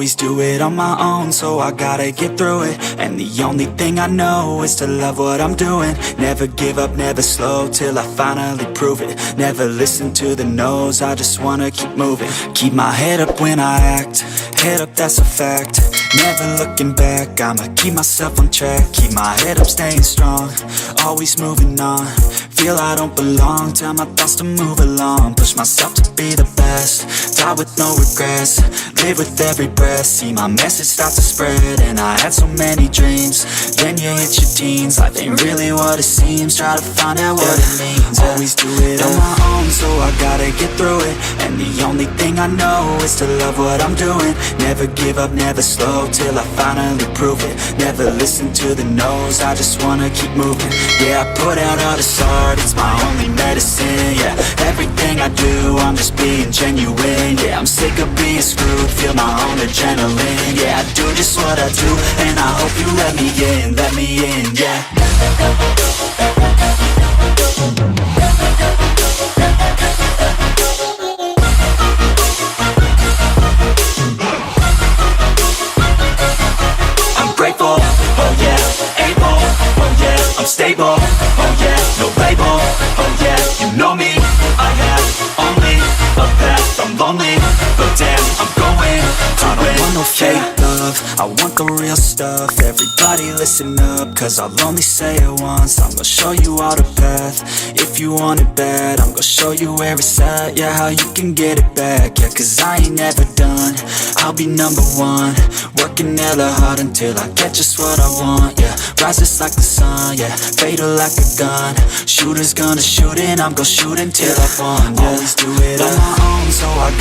Always do it on my own, so I gotta get through it. And the only thing I know is to love what I'm doing. Never give up, never slow, till I finally prove it. Never listen to the no's, I just wanna keep moving. Keep my head up when I act, head up, that's a fact. Never looking back, I'ma keep myself on track. Keep my head up, staying strong, always moving on. Feel I don't belong, tell my thoughts to move along. Push myself to be the best, die with no regrets. Live with every breath, see my message start to spread. And I had so many dreams, then you hit your teens. Life ain't really what it seems, try to find out what it means. Always do it on my own, so I gotta get through it. And the only thing I know is to love what I'm doing. Never give up, never slow, till I finally prove it. Never listen to the no's, I just wanna keep moving. Yeah, I put out all this art, it's my only medicine. Yeah, everything I do, I'm just being genuine. Yeah, I'm sick of being screwed, feel my own adrenaline. Yeah, I do just what I do, and I hope you let me in, yeah. I'm grateful, oh yeah, able, oh yeah, I'm stable, oh yeah, no label, oh yeah, you know me, I have only a path, I'm lonely, but damn, I'm going to win. I don't want no fake love, I want the real stuff. Everybody listen up, cause I'll only say it once. I'm gonna show you all the path, if you want it bad. I'm gonna show you where it's at, yeah, how you can get it back. Yeah, cause I ain't never done, I'll be number one. Working hella hard until I get just what I want, yeah. Rises like the sun, yeah, fatal like a gun. Shooter's gonna shoot and I'm gonna shoot until I won, yeah. Always do it on my own, so I